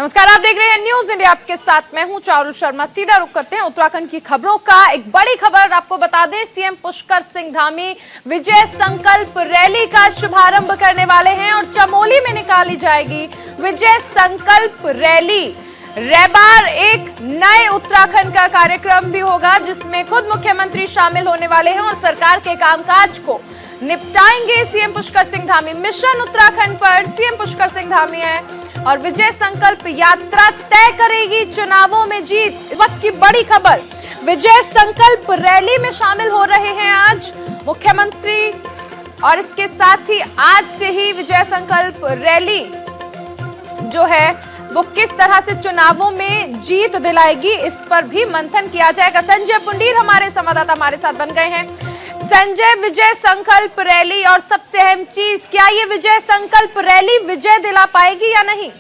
नमस्कार, आप देख रहे हैं न्यूज इंडिया। आपके साथ मैं हूं चारुल शर्मा। सीधा रुख करते हैं उत्तराखंड की खबरों का। एक बड़ी खबर आपको बता दें, सीएम पुष्कर सिंह धामी विजय संकल्प रैली का शुभारंभ करने वाले हैं और चमोली में निकाली जाएगी विजय संकल्प रैली। रैबार एक नए उत्तराखंड का कार्यक्रम भी होगा जिसमें खुद मुख्यमंत्री शामिल होने वाले हैं और सरकार के कामकाज को निपटाएंगे सीएम पुष्कर सिंह धामी। मिशन उत्तराखंड पर सीएम पुष्कर सिंह धामी है और विजय संकल्प यात्रा तय करेगी चुनावों में जीत। इस वक्त की बड़ी खबर, विजय संकल्प रैली में शामिल हो रहे हैं आज मुख्यमंत्री और इसके साथ ही आज से ही विजय संकल्प रैली जो है वो किस तरह से चुनावों में जीत दिलाएगी, इस पर भी मंथन किया जाएगा। संजय पुंडीर हमारे संवाददाता हमारे साथ बन गए हैं। संजय, विजय संकल्प रैली और सबसे अहम चीज, क्या ये विजय संकल्प रैली विजय दिला पाएगी या नहीं?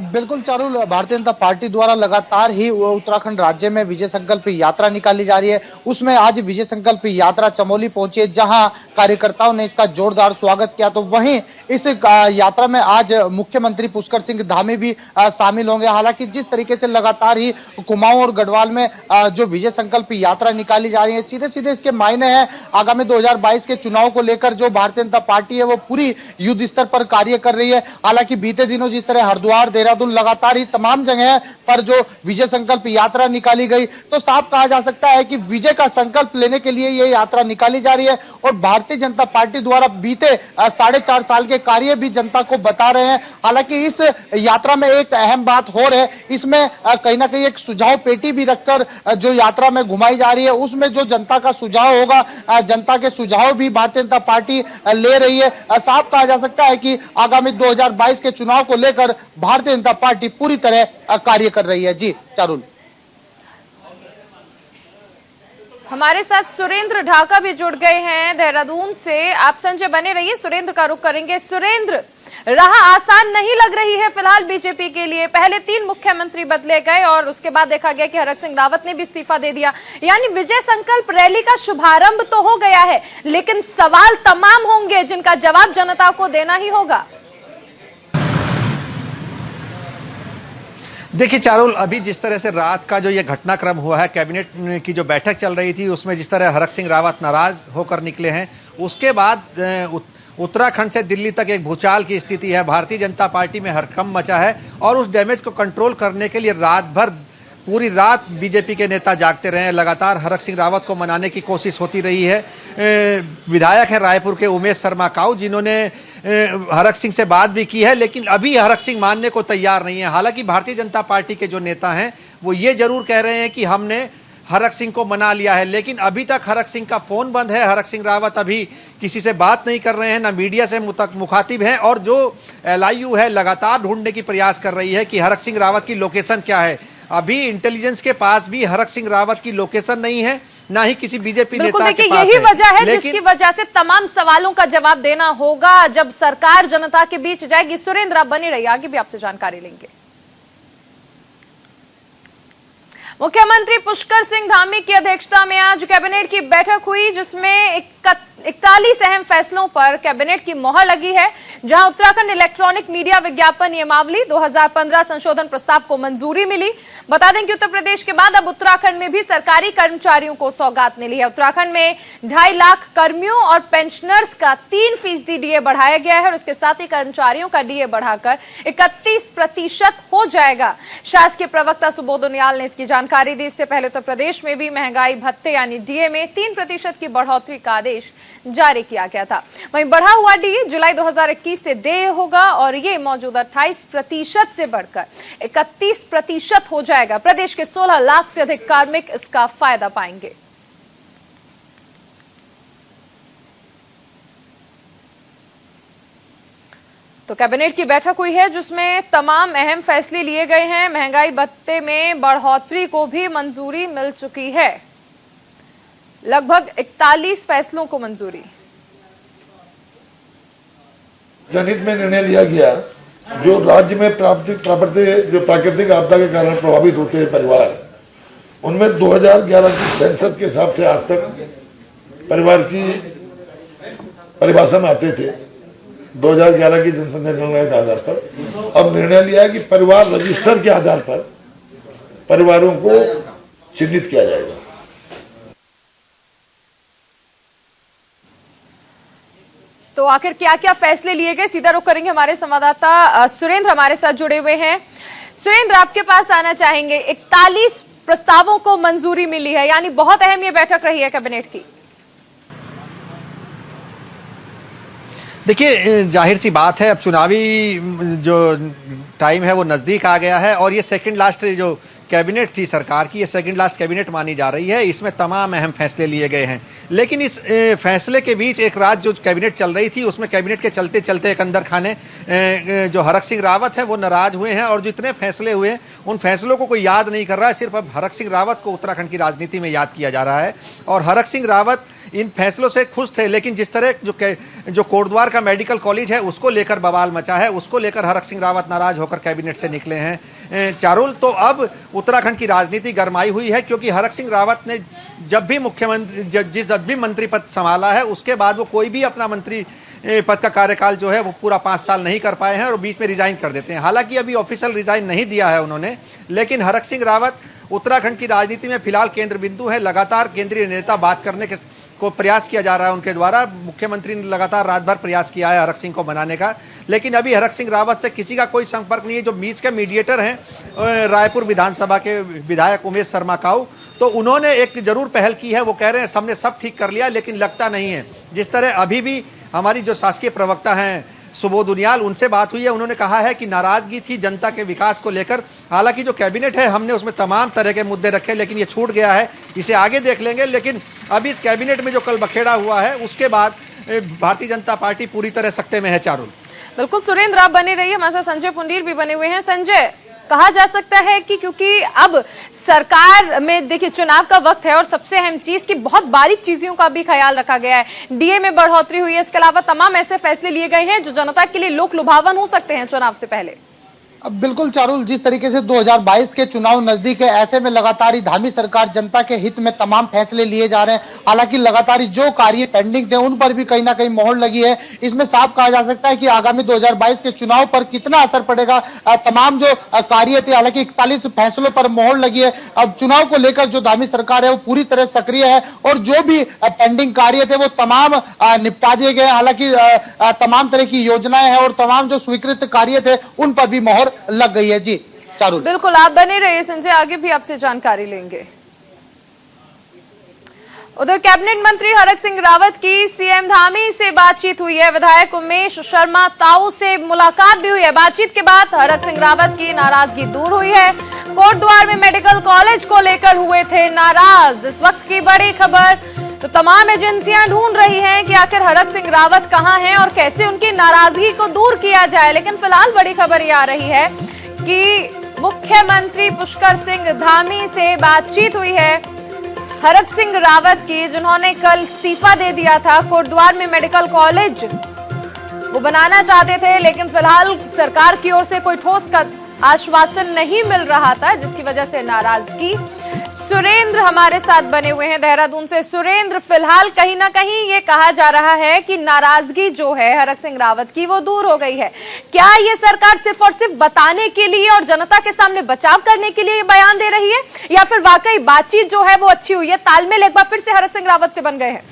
बिल्कुल चारुल, भारतीय जनता पार्टी द्वारा लगातार ही उत्तराखंड राज्य में विजय संकल्प यात्रा निकाली जा रही है। उसमें आज विजय संकल्प यात्रा चमोली पहुंची है, जहां कार्यकर्ताओं ने इसका जोरदार स्वागत किया। तो वहीं इस यात्रा में आज मुख्यमंत्री पुष्कर सिंह धामी भी शामिल होंगे। हालांकि जिस तरीके से लगातार ही कुमाऊं और गढ़वाल में जो विजय संकल्प यात्रा निकाली जा रही है, सीधे सीधे इसके मायने हैं आगामी 2022 के चुनाव को लेकर जो भारतीय जनता पार्टी है वो पूरी युद्ध स्तर पर कार्य कर रही है। हालांकि बीते दिनों जिस तरह हरिद्वार, देहरादून, लगातार ही तमाम जगह पर जो विजय संकल्प यात्रा निकाली गई, तो साफ कहा जा सकता है कि विजय का संकल्प लेने के लिए यह यात्रा निकाली जा रही है। और भारतीय जनता पार्टी द्वारा बीते 4.5 साल के कार्य भी जनता को बता रहे हैं। हालांकि इस यात्रा में एक अहम बात हो रही है, इसमें कहीं ना कहीं एक सुझाव पेटी भी रखकर जो यात्रा में घुमाई जा रही है, उसमें जो जनता का सुझाव होगा, जनता के सुझाव भी भारतीय जनता पार्टी ले रही है। साफ कहा जा सकता है कि आगामी 2022 के चुनाव को लेकर भारतीय जनता पार्टी पूरी तरह कार्य कर रही है। जी चारुल, हमारे साथ सुरेंद्र ढाका भी जुड़ गए हैं देहरादून से। आप संजय बने रहिए, सुरेंद्र का रुख करेंगे। सुरेंद्र, राह आसान नहीं लग रही है फिलहाल बीजेपी के लिए। पहले 3 मुख्यमंत्री बदले गए और उसके बाद देखा गया कि हरक सिंह रावत ने भी इस्तीफा दे दिया। यानी विजय संकल्प रैली का शुभारंभ तो हो गया है, लेकिन सवाल तमाम होंगे जिनका जवाब जनता को देना ही होगा। देखिए चारुल, अभी जिस तरह से रात का जो ये घटनाक्रम हुआ है, कैबिनेट की जो बैठक चल रही थी, उसमें जिस तरह हरक सिंह रावत नाराज होकर निकले हैं, उसके बाद उत्तराखंड से दिल्ली तक एक भूचाल की स्थिति है। भारतीय जनता पार्टी में हड़कंप मचा है और उस डैमेज को कंट्रोल करने के लिए रात भर, पूरी रात बीजेपी के नेता जागते रहे हैं। लगातार हरक सिंह रावत को मनाने की कोशिश होती रही है। विधायक है रायपुर के उमेश शर्मा काऊ, जिन्होंने हरक सिंह से बात भी की है, लेकिन अभी हरक सिंह मानने को तैयार नहीं है। हालांकि भारतीय जनता पार्टी के जो नेता हैं वो ये जरूर कह रहे हैं कि हमने हरक सिंह को मना लिया है, लेकिन अभी तक हरक सिंह का फोन बंद है। हरक सिंह रावत अभी किसी से बात नहीं कर रहे हैं, ना मीडिया से मुखातिब हैं। और जो LIU है लगातार ढूंढने की प्रयास कर रही है कि हरक सिंह रावत की लोकेशन क्या है। अभी इंटेलिजेंस के पास भी हरक सिंह रावत की लोकेशन नहीं है, ना ही किसी बीजेपी नेता के पास है। यही वजह है जिसकी वजह से तमाम सवालों का जवाब देना होगा जब सरकार जनता के बीच जाएगी। सुरेंद्र, आप बने रहिए, आगे भी आपसे जानकारी लेंगे। मुख्यमंत्री पुष्कर सिंह धामी की अध्यक्षता में आज कैबिनेट की बैठक हुई, जिसमें 41 अहम फैसलों पर कैबिनेट की मोहर लगी है। जहां उत्तराखंड इलेक्ट्रॉनिक मीडिया विज्ञापन नियमावली 2015 संशोधन प्रस्ताव को मंजूरी मिली। बता दें कि उत्तर प्रदेश के बाद अब उत्तराखंड में भी सरकारी कर्मचारियों को सौगात मिली है। उत्तराखंड में 2.5 लाख कर्मियों और पेंशनर्स का 3% डीए बढ़ाया गया है और इसके साथ ही कर्मचारियों का डीए बढ़ाकर 31% हो जाएगा। शासकीय प्रवक्ता सुबोध उनियाल ने इसकी जानकारी दी। इससे पहले उत्तर प्रदेश में भी महंगाई भत्ते यानी डीए में 3% की बढ़ोतरी का आदेश जारी किया गया था। वहीं बढ़ा हुआ डीए जुलाई 2021 से देय होगा और ये मौजूदा 28% से बढ़कर 31% हो जाएगा। प्रदेश के 16 लाख से अधिक कार्मिक इसका फायदा पाएंगे। तो कैबिनेट की बैठक हुई है जिसमें तमाम अहम फैसले लिए गए हैं। महंगाई भत्ते में बढ़ोतरी को भी मंजूरी मिल चुकी है। लगभग 41 फैसलों को मंजूरी। जनहित में निर्णय लिया गया, जो राज्य में जो प्राकृतिक आपदा के कारण प्रभावित होते हैं परिवार, उनमें 2011 की सेंसस के हिसाब से आज तक परिवार की परिभाषा में आते थे। 2011 की जनसंख्या जनगणना के आधार पर अब निर्णय लिया है कि परिवार रजिस्टर के आधार पर परिवारों को चिन्हित किया जाएगा। तो आखिर क्या क्या फैसले लिए गए, सीधा रुख करेंगे। हमारे संवाददाता सुरेंद्र हमारे साथ जुड़े हुए हैं। सुरेंद्र, आपके पास आना चाहेंगे। 41 प्रस्तावों को मंजूरी मिली है, यानी बहुत अहम ये बैठक रही है कैबिनेट की। देखिए, जाहिर सी बात है, अब चुनावी जो टाइम है वो नज़दीक आ गया है और ये सेकंड लास्ट जो कैबिनेट थी सरकार की, ये सेकंड लास्ट कैबिनेट मानी जा रही है। इसमें तमाम अहम फैसले लिए गए हैं, लेकिन इस फैसले के बीच एक रात जो कैबिनेट चल रही थी उसमें कैबिनेट के चलते चलते एक अंदर खाने जो हरक सिंह रावत है वो नाराज हुए हैं और जितने फैसले हुए उन फैसलों को कोई याद नहीं कर रहा है। सिर्फ अब हरक सिंह रावत को उत्तराखंड की राजनीति में याद किया जा रहा है और हरक सिंह रावत इन फैसलों से खुश थे, लेकिन जिस तरह जो कोटद्वार का मेडिकल कॉलेज है उसको लेकर बवाल मचा है, उसको लेकर हरक सिंह रावत नाराज होकर कैबिनेट से निकले हैं। चारुल, तो अब उत्तराखंड की राजनीति गरमाई हुई है, क्योंकि हरक सिंह रावत ने जब भी मुख्यमंत्री जब भी मंत्री पद संभाला है उसके बाद वो कोई भी अपना मंत्री पद का कार्यकाल जो है वो पूरा 5 साल नहीं कर पाए हैं और बीच में रिजाइन कर देते हैं। हालांकि अभी ऑफिशियल रिजाइन नहीं दिया है उन्होंने, लेकिन हरक सिंह रावत उत्तराखंड की राजनीति में फिलहाल केंद्र बिंदु है। लगातार केंद्रीय नेता बात करने को प्रयास किया जा रहा है उनके द्वारा। मुख्यमंत्री ने लगातार रात भर प्रयास किया है हरक सिंह को मनाने का, लेकिन अभी हरक सिंह रावत से किसी का कोई संपर्क नहीं है। जो बीच के मीडिएटर हैं रायपुर विधानसभा के विधायक उमेश शर्मा काऊ, तो उन्होंने एक जरूर पहल की है। वो कह रहे हैं सबने सब ठीक कर लिया, लेकिन लगता नहीं है। जिस तरह अभी भी हमारी जो शासकीय प्रवक्ता हैं सुबोध उनियाल, उनसे बात हुई है, उन्होंने कहा है कि नाराजगी थी जनता के विकास को लेकर। हालांकि जो कैबिनेट है हमने उसमें तमाम तरह के मुद्दे रखे, लेकिन ये छूट गया है, इसे आगे देख लेंगे। लेकिन अभी इस कैबिनेट में जो कल बखेड़ा हुआ है उसके बाद भारतीय जनता पार्टी पूरी तरह सत्ते में है। चारुल, बिल्कुल सुरेंद्र, आप बने रहिए। हमारे साथ संजय पुंडीर भी बने हुए हैं। संजय, कहा जा सकता है कि क्योंकि अब सरकार में देखिए चुनाव का वक्त है और सबसे अहम चीज की बहुत बारीक चीजों का भी ख्याल रखा गया है। डीए में बढ़ोतरी हुई है, इसके अलावा तमाम ऐसे फैसले लिए गए हैं जो जनता के लिए लोक लुभावन हो सकते हैं चुनाव से पहले। अब बिल्कुल चारुल, जिस तरीके से 2022 के चुनाव नजदीक है, ऐसे में लगातार ही धामी सरकार जनता के हित में तमाम फैसले लिए जा रहे हैं। हालांकि लगातार जो कार्य पेंडिंग थे उन पर भी कहीं ना कहीं मोहर लगी है। इसमें साफ कहा जा सकता है कि आगामी 2022 के चुनाव पर कितना असर पड़ेगा। तमाम जो कार्य थे, हालांकि 41 फैसलों पर मोहर लगी है। अब चुनाव को लेकर जो धामी सरकार है वो पूरी तरह सक्रिय है और जो भी पेंडिंग कार्य थे वो तमाम निपटा दिए गए। हालांकि तमाम तरह की योजनाएं हैं और तमाम जो स्वीकृत कार्य थे उन पर भी मोहर लग गई है। जी चारुल, बिल्कुल, आप बने रहिए संजय, आगे भी आपसे जानकारी लेंगे। उधर कैबिनेट मंत्री हरक सिंह रावत की सीएम धामी से बातचीत हुई है। विधायक उमेश शर्मा ताऊ से मुलाकात भी हुई है। बातचीत के बाद हरक सिंह रावत की नाराजगी दूर हुई है। कोटद्वार में मेडिकल कॉलेज को लेकर हुए थे नाराज। इस वक्त की बड़ी खबर, तो तमाम एजेंसियां ढूंढ रही हैं कि आखिर हरक सिंह रावत कहां हैं और कैसे उनकी नाराजगी को दूर किया जाए। लेकिन फिलहाल बड़ी खबर ये आ रही है कि मुख्यमंत्री पुष्कर सिंह धामी से बातचीत हुई है हरक सिंह रावत की, जिन्होंने कल इस्तीफा दे दिया था। कोटद्वार में मेडिकल कॉलेज वो बनाना चाहते थे, लेकिन फिलहाल सरकार की ओर से कोई ठोस आश्वासन नहीं मिल रहा था, जिसकी वजह से नाराजगी। सुरेंद्र हमारे साथ बने हुए हैं देहरादून से। सुरेंद्र, फिलहाल कहीं ना कहीं ये कहा जा रहा है कि नाराजगी जो है हरक सिंह रावत की वो दूर हो गई है। क्या ये सरकार सिर्फ और सिर्फ बताने के लिए और जनता के सामने बचाव करने के लिए ये बयान दे रही है, या फिर वाकई बातचीत जो है वो अच्छी हुई है, तालमेल एक बार फिर से हरक सिंह रावत से बन गए हैं?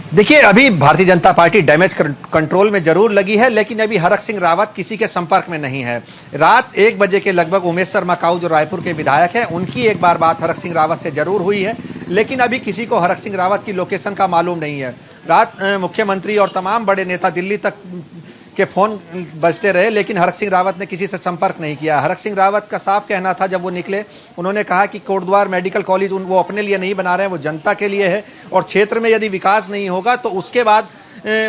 देखिए, अभी Bharatiya Janata party damage control में जरूर लगी है, लेकिन अभी हरक सिंह रावत किसी के संपर्क में नहीं है। रात 1 बजे के लगभग उमेश शर्मा काऊ जो रायपुर के विधायक हैं, उनकी एक बार बात हरक सिंह रावत से जरूर हुई है, लेकिन अभी किसी को हरक सिंह रावत की लोकेशन का मालूम नहीं है। रात मुख्यमंत्री और तमाम बड़े नेता दिल्ली तक के फोन बजते रहे, लेकिन हरक सिंह रावत ने किसी से संपर्क नहीं किया। हरक सिंह रावत का साफ कहना था जब वो निकले, उन्होंने कहा कि कोटद्वार मेडिकल कॉलेज वो अपने लिए नहीं बना रहे हैं, वो जनता के लिए है और क्षेत्र में यदि विकास नहीं होगा तो उसके बाद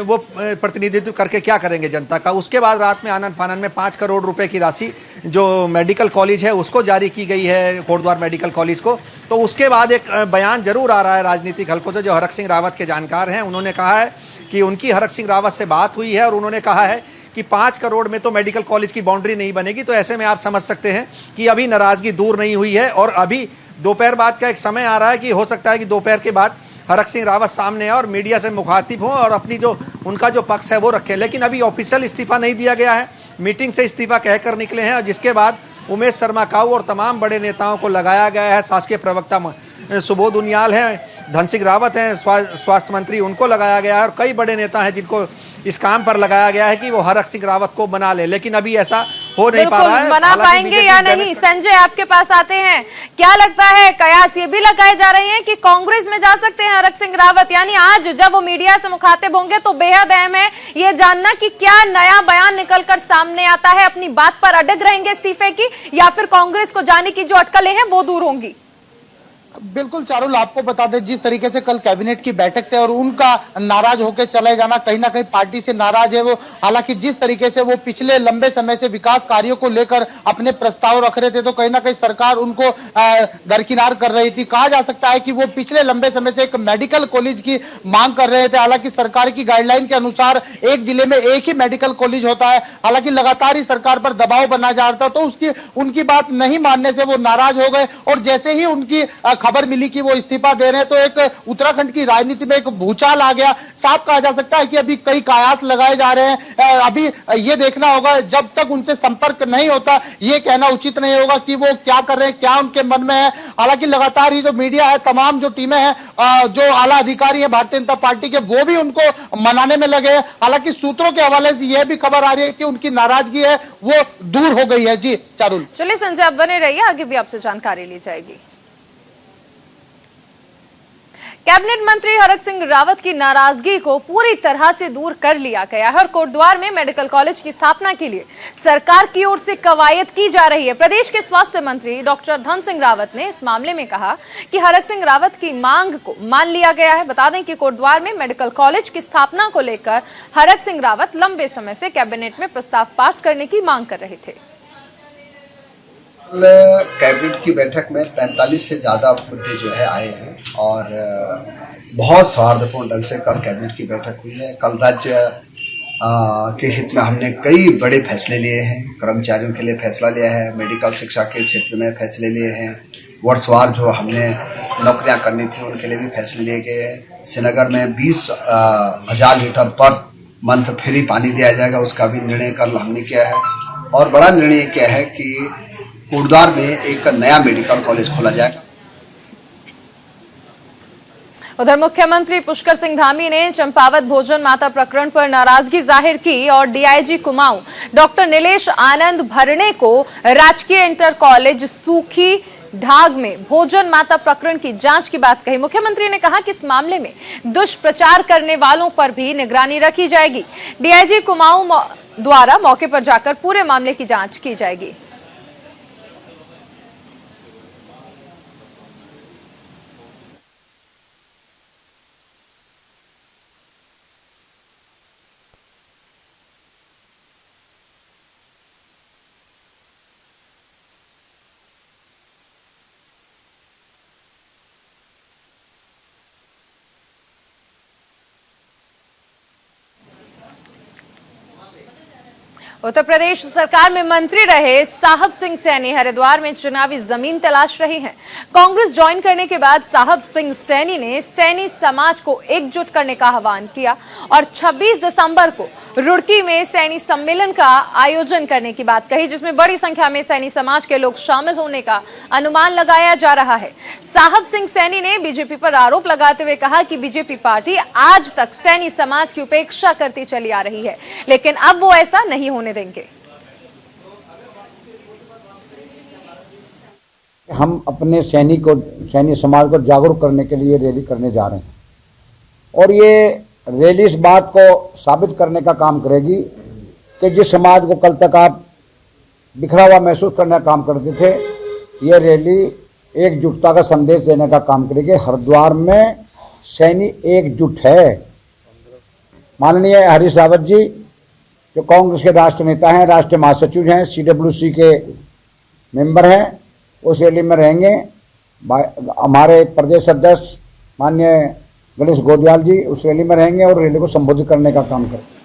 वो प्रतिनिधित्व करके क्या करेंगे जनता का। उसके बाद रात में आनन फानन में 5 करोड़ रुपए की राशि जो मेडिकल कॉलेज है उसको जारी की गई है, कोटद्वार मेडिकल कॉलेज को। तो उसके बाद एक बयान जरूर आ रहा है राजनीतिक हलकों से, जो हरक सिंह रावत के जानकार हैं। उन्होंने कहा है कि उनकी हरक सिंह रावत से बात हुई है और उन्होंने कहा है कि 5 करोड़ में तो मेडिकल कॉलेज की बाउंड्री नहीं बनेगी। तो ऐसे में आप समझ सकते हैं कि अभी नाराजगी दूर नहीं हुई है और अभी दोपहर बाद का एक समय आ रहा है कि हो सकता है कि दोपहर के बाद हरक सिंह रावत सामने है और मीडिया से मुखातिब हों और अपनी जो उनका जो पक्ष है वो रखें। लेकिन अभी ऑफिशियल इस्तीफा नहीं दिया गया है, मीटिंग से इस्तीफा कहकर निकले हैं और जिसके बाद उमेश शर्मा काऊ और तमाम बड़े नेताओं को लगाया गया है। शासकीय प्रवक्ता सुबोध उनियाल हैं, धन सिंह रावत हैं स्वास्थ्य मंत्री, उनको लगाया गया है और कई बड़े नेता हैं जिनको इस काम पर लगाया गया है कि वो हरक सिंह रावत को बना ले। लेकिन अभी ऐसा हो नहीं पा रहा है। बना पाएंगे या नहीं? संजय, आपके पास आते हैं, क्या लगता है? कयास ये भी लगाए जा रहे हैं कि कांग्रेस में जा सकते हैं हरक सिंह रावत, यानी आज जब वो मीडिया से मुखातिब होंगे तो बेहद अहम है ये जानना कि क्या नया बयान निकलकर सामने आता है। अपनी बात पर अड़ग रहेंगे इस्तीफे की या फिर कांग्रेस को जाने की जो अटकलें हैं वो दूर होंगी? बिल्कुल चारुल, आपको बता दें जिस तरीके से कल कैबिनेट की बैठक थी और उनका नाराज होकर चले जाना, कहीं ना कहीं पार्टी से नाराज है वो। हालांकि जिस तरीके से वो पिछले लंबे समय से विकास कार्यों को लेकर अपने प्रस्ताव रख रहे थे तो कहीं ना कहीं सरकार उनको दरकिनार कर रही थी। कहा जा सकता है कि वो पिछले लंबे समय से एक मेडिकल कॉलेज की मांग कर रहे थे। हालांकि सरकार की गाइडलाइन के अनुसार एक जिले में एक ही मेडिकल कॉलेज होता है। हालांकि लगातार ही सरकार पर दबाव बना जा रहा था तो उनकी बात नहीं मानने से वो नाराज हो गए और जैसे ही उनकी खबर मिली कि वो इस्तीफा दे रहे हैं तो एक उत्तराखंड की राजनीति में एक भूचाल आ गया। साफ कहा जा सकता है कि अभी कई कयास लगाए जा रहे हैं। अभी ये देखना होगा, जब तक उनसे संपर्क नहीं होता ये कहना उचित नहीं होगा कि वो क्या कर रहे हैं, क्या उनके मन में है। हालांकि लगातार ही जो मीडिया है, तमाम जो टीमें हैं, जो आला अधिकारी है भारतीय जनता पार्टी के, वो भी उनको मनाने में लगे हैं। हालांकि सूत्रों के हवाले से यह भी खबर आ रही है कि उनकी नाराजगी है वो दूर हो गई है। जी चारुल। चलिए संजय, आप बने रहिए, आगे भी आपसे जानकारी ली जाएगी। कैबिनेट मंत्री हरक सिंह रावत की नाराजगी को पूरी तरह से दूर कर लिया गया है और कोटद्वार में मेडिकल कॉलेज की स्थापना के लिए सरकार की ओर से कवायद की जा रही है। प्रदेश के स्वास्थ्य मंत्री डॉक्टर धन सिंह रावत ने इस मामले में कहा कि हरक सिंह रावत की मांग को मान लिया गया है। बता दें कि कोटद्वार में मेडिकल कॉलेज की स्थापना को लेकर हरक सिंह रावत लंबे समय से कैबिनेट में प्रस्ताव पास करने की मांग कर रहे थे। कैबिनेट की बैठक में 45 से ज़्यादा मुद्दे जो है आए हैं और बहुत सौहार्दपूर्ण ढंग से कल कैबिनेट की बैठक हुई है। कल राज्य के हित में हमने कई बड़े फैसले लिए हैं। कर्मचारियों के लिए फैसला लिया है, मेडिकल शिक्षा के क्षेत्र में फैसले लिए हैं, वर्षवार जो हमने नौकरियां करनी थी उनके लिए भी फैसले लिए गए हैं। श्रीनगर में 20,000 लीटर पर मंथ फ्री पानी दिया जाएगा, उसका भी निर्णय कल हमने किया है। और बड़ा निर्णय किया है कि कोटद्वार में एक नया मेडिकल कॉलेज खोला जाएगा। उधर मुख्यमंत्री पुष्कर सिंह धामी ने चंपावत भोजन माता प्रकरण पर नाराजगी जाहिर की और डीआईजी कुमाऊं डॉक्टर नीलेश आनंद भरणे को राजकीय इंटर कॉलेज सूखी ढाग में भोजन माता प्रकरण की जांच की बात कही। मुख्यमंत्री ने कहा कि इस मामले में दुष्प्रचार करने वालों पर भी निगरानी रखी जाएगी। डीआईजी कुमाऊं द्वारा मौके पर जाकर पूरे मामले की जांच की जाएगी। उत्तर प्रदेश सरकार में मंत्री रहे साहब सिंह सैनी हरिद्वार में चुनावी जमीन तलाश रहे हैं। कांग्रेस ज्वाइन करने के बाद साहब सिंह सैनी ने सैनी समाज को एकजुट करने का आह्वान किया और 26 दिसंबर को रुड़की में सैनी सम्मेलन का आयोजन करने की बात कही, जिसमें बड़ी संख्या में सैनी समाज के लोग शामिल होने का अनुमान लगाया जा रहा है। साहब सिंह सैनी ने बीजेपी पर आरोप लगाते हुए कहा कि बीजेपी पार्टी आज तक सैनी समाज की उपेक्षा करती चली आ रही है, लेकिन अब वो ऐसा नहीं होने देंगे। हम अपने सैनी समाज को जागरूक करने के लिए रैली करने जा रहे हैं और ये रैली इस बात को साबित करने का काम करेगी कि जिस समाज को कल तक आप बिखरा हुआ महसूस करने का काम करते थे, ये रैली एकजुटता का संदेश देने का काम करेगी। हरिद्वार में सैनी एकजुट है। माननीय हरीश रावत जी जो कांग्रेस के राष्ट्रीय नेता हैं, राष्ट्रीय महासचिव हैं, CWC के मेंबर हैं, उस रैली में रहेंगे। हमारे प्रदेश अध्यक्ष माननीय गणेश गोदयाल जी उस रैली में रहेंगे और रैली को संबोधित करने का काम करेंगे।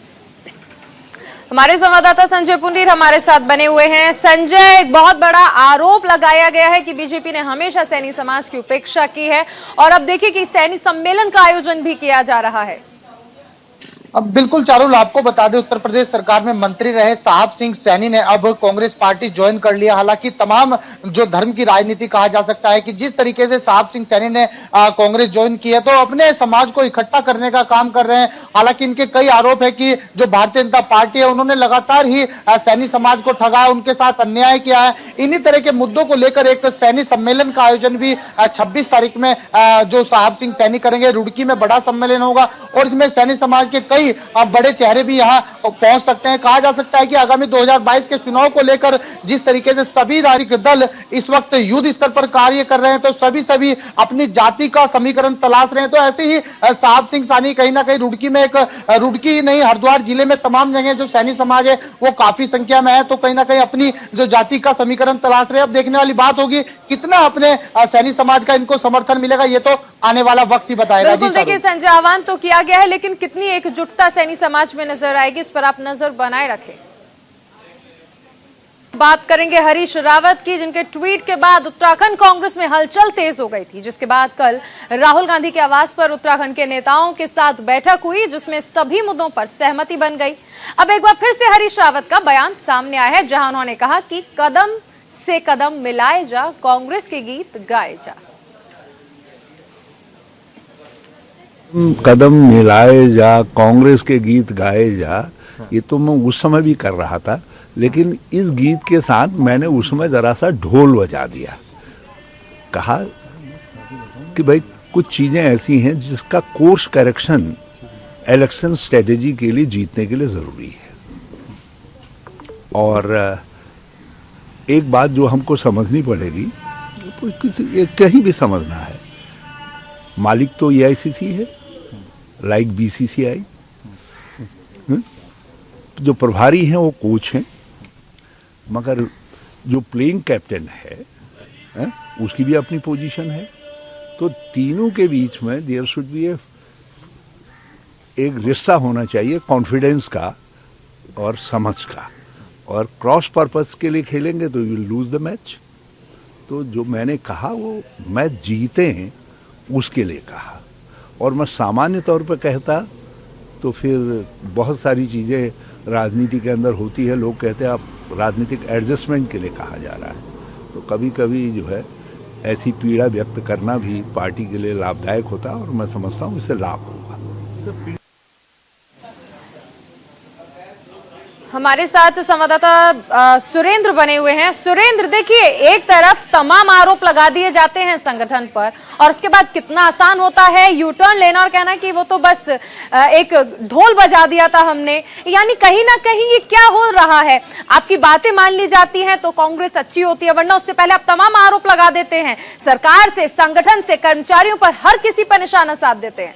हमारे संवाददाता संजय पुंडीर हमारे साथ बने हुए हैं। संजय, एक बहुत बड़ा आरोप लगाया गया है कि बीजेपी ने हमेशा सैनी समाज की उपेक्षा की है और अब देखिए कि सैनी सम्मेलन का आयोजन भी किया जा रहा है। अब बिल्कुल चारुल, आपको बता दें उत्तर प्रदेश सरकार में मंत्री रहे साहब सिंह सैनी ने अब कांग्रेस पार्टी ज्वाइन कर लिया। हालांकि तमाम जो धर्म की राजनीति कहा जा सकता है कि जिस तरीके से साहब सिंह सैनी ने कांग्रेस ज्वाइन की है तो अपने समाज को इकट्ठा करने का काम कर रहे हैं। हालांकि इनके कई आरोप है कि जो भारतीय जनता पार्टी है उन्होंने लगातार ही सैनी समाज को ठगा, उनके साथ अन्याय किया है। इन्हीं तरह के मुद्दों को लेकर एक सैनी सम्मेलन का आयोजन भी 26 तारीख में जो साहब सिंह सैनी करेंगे। रुड़की में बड़ा सम्मेलन होगा और इसमें सैनी समाज के कई बड़े चेहरे भी यहां पहुंच सकते हैं। कहा जा सकता है कि आगामी 2022 के चुनाव को लेकर जिस तरीके से सभी राजनीतिक दल इस वक्त युद्ध स्तर पर कार्य कर रहे हैं तो सभी अपनी जाति का समीकरण तलाश रहे हैं। तो ऐसे ही साहब सिंह सैनी कहीं ना कहीं रुड़की में रुड़की ही नहीं, हरिद्वार जिले में तमाम जगह जो सैनी समाज है वो काफी संख्या में है, तो कहीं ना कहीं अपनी जो जाति का समीकरण तलाश रहे हैं। अब देखने वाली बात होगी कितना अपने सैनी समाज का इनको समर्थन मिलेगा, ये तो आने वाला वक्त ही बताएगा। बिल्कुल, देखिए संजय, आह्वान तो किया गया है लेकिन कितनी एकजुटता सैनी समाज में नजर आएगी इस पर आप नजर बनाए रखें। बात करेंगे हरीश रावत की, जिनके ट्वीट के बाद उत्तराखंड कांग्रेस में हलचल तेज हो गई थी, जिसके बाद कल राहुल गांधी के आवास पर उत्तराखंड के नेताओं के साथ बैठक हुई जिसमें सभी मुद्दों पर सहमति बन गई। अब एक बार फिर से हरीश रावत का बयान सामने आया है जहां उन्होंने कहा कि कदम से कदम मिलाए जा, कांग्रेस के गीत गाए जा। कदम मिलाए जा, कांग्रेस के गीत गाए जा, ये तो मैं उस समय भी कर रहा था, लेकिन इस गीत के साथ मैंने उस समय जरा सा ढोल बजा दिया। कहा कि भाई कुछ चीजें ऐसी हैं जिसका कोर्स करेक्शन इलेक्शन स्ट्रेटेजी के लिए, जीतने के लिए जरूरी है। और एक बात जो हमको समझनी पड़ेगी, कहीं भी समझना है, मालिक तो एआईसीसी है, लाइक बीसीसीआई, जो प्रभारी हैं वो कोच हैं, मगर जो प्लेइंग कैप्टन है उसकी भी अपनी पोजीशन है। तो तीनों के बीच में देयर शुड बी एक रिश्ता होना चाहिए, कॉन्फिडेंस का और समझ का। और क्रॉस पर्पस के लिए खेलेंगे तो you will lose the match. तो जो मैंने कहा वो मैच जीते हैं उसके लिए कहा, और मैं सामान्य तौर पर कहता तो फिर बहुत सारी चीज़ें राजनीति के अंदर होती है। लोग कहते हैं आप राजनीतिक एडजस्टमेंट के लिए कहा जा रहा है, तो कभी कभी जो है ऐसी पीड़ा व्यक्त करना भी पार्टी के लिए लाभदायक होता है और मैं समझता हूँ इससे लाभ होगा। हमारे साथ संवाददाता सुरेंद्र बने हुए हैं। सुरेंद्र, देखिए एक तरफ तमाम आरोप लगा दिए जाते हैं संगठन पर और उसके बाद कितना आसान होता है यू टर्न लेना और कहना कि वो तो बस एक ढोल बजा दिया था हमने। यानी कहीं ना कहीं ये क्या हो रहा है, आपकी बातें मान ली जाती हैं तो कांग्रेस अच्छी होती है, वरना उससे पहले आप तमाम आरोप लगा देते हैं, सरकार से, संगठन से, कर्मचारियों पर, हर किसी पर निशाना साध देते हैं।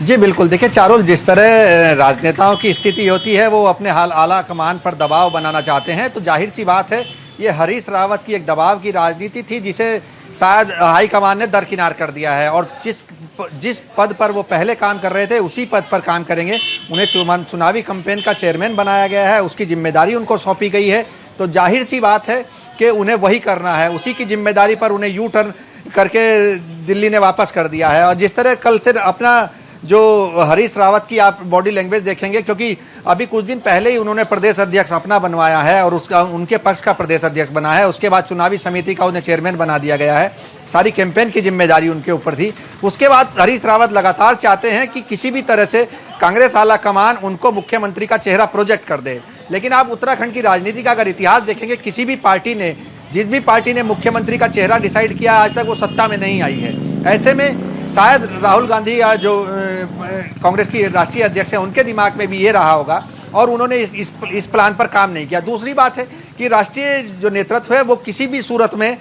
जी बिल्कुल, देखिए चारुल, जिस तरह राजनेताओं की स्थिति होती है वो अपने आला कमान पर दबाव बनाना चाहते हैं, तो जाहिर सी बात है ये हरीश रावत की एक दबाव की राजनीति थी जिसे शायद हाईकमान ने दरकिनार कर दिया है। और जिस पद पर वो पहले काम कर रहे थे उसी पद पर काम करेंगे। उन्हें चुनावी कैंपेन का चेयरमैन बनाया गया है, उसकी जिम्मेदारी उनको सौंपी गई है, तो जाहिर सी बात है कि उन्हें वही करना है। उसी की जिम्मेदारी पर उन्हें यू टर्न करके दिल्ली ने वापस कर दिया है। और जिस तरह कल से अपना जो हरीश रावत की आप बॉडी लैंग्वेज देखेंगे, क्योंकि अभी कुछ दिन पहले ही उन्होंने प्रदेश अध्यक्ष अपना बनवाया है और उसका उनके पक्ष का प्रदेश अध्यक्ष बना है, उसके बाद चुनावी समिति का उन्हें चेयरमैन बना दिया गया है, सारी कैंपेन की जिम्मेदारी उनके ऊपर थी। उसके बाद हरीश रावत लगातार चाहते हैं कि किसी भी तरह से कांग्रेस आला कमान उनको मुख्यमंत्री का चेहरा प्रोजेक्ट कर दे। लेकिन आप उत्तराखंड की राजनीति का अगर इतिहास देखेंगे, किसी भी पार्टी ने, जिस भी पार्टी ने मुख्यमंत्री का चेहरा डिसाइड किया आज तक वो सत्ता में नहीं आई है। ऐसे में शायद राहुल गांधी या जो कांग्रेस की राष्ट्रीय अध्यक्ष हैं उनके दिमाग में भी ये रहा होगा और उन्होंने इस प्लान पर काम नहीं किया। दूसरी बात है कि राष्ट्रीय जो नेतृत्व है वो किसी भी सूरत में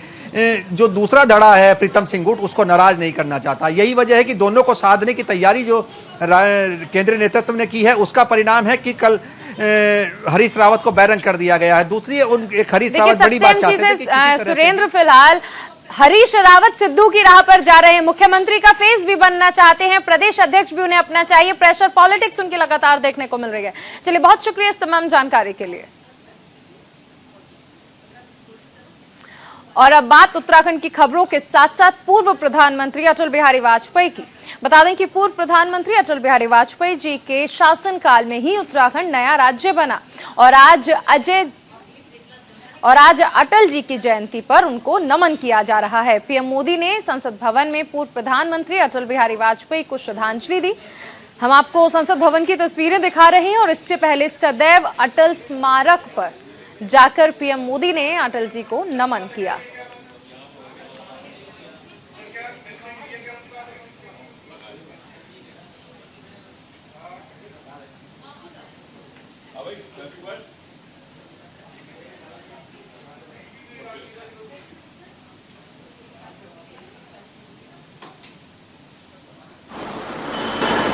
जो दूसरा धड़ा है प्रीतम सिंह गुट उसको नाराज नहीं करना चाहता। यही वजह है कि दोनों को साधने की तैयारी जो केंद्रीय नेतृत्व ने की है उसका परिणाम है कि कल हरीश रावत को बैरंग कर दिया गया है। दूसरी एक हरीश रावत बड़ी बात चाहते हैं। सुरेंद्र, फिलहाल हरीश रावत सिद्धू की राह पर जा रहे हैं, मुख्यमंत्री का फेस भी बनना चाहते हैं, प्रदेश अध्यक्ष भी उन्हें अपना चाहिए, प्रेशर पॉलिटिक्स उनकी लगातार देखने को मिल रही है। चलिए, बहुत शुक्रिया इस तमाम जानकारी के लिए। और अब बात उत्तराखंड की खबरों के साथ साथ पूर्व प्रधानमंत्री अटल बिहारी वाजपेयी की। बता दें कि पूर्व प्रधानमंत्री अटल बिहारी वाजपेयी जी के शासनकाल में ही उत्तराखंड नया राज्य बना और आज अटल जी की जयंती पर उनको नमन किया जा रहा है। पीएम मोदी ने संसद भवन में पूर्व प्रधानमंत्री अटल बिहारी वाजपेयी को श्रद्धांजलि दी। हम आपको संसद भवन की तस्वीरें दिखा रहे हैं और इससे पहले सदैव अटल स्मारक पर जाकर पीएम मोदी ने अटल जी को नमन किया।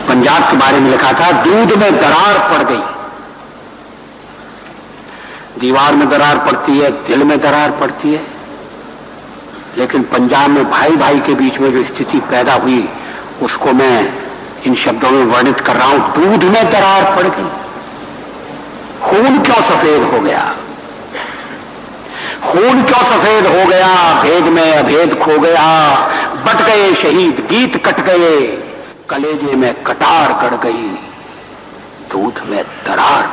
पंजाब के बारे में लिखा था, दूध में दरार पड़ गई। दीवार में दरार पड़ती है, दिल में दरार पड़ती है, लेकिन पंजाब में भाई भाई के बीच में जो स्थिति पैदा हुई उसको मैं इन शब्दों में वर्णित कर रहा हूं। दूध में दरार पड़ गई। खून क्यों सफेद हो गया? खून क्यों सफेद हो गया? भेद में अभेद खो गया। बट गए शहीद, गीत कट गए, कलेजे में कटार गड़ गई, दूध में दरार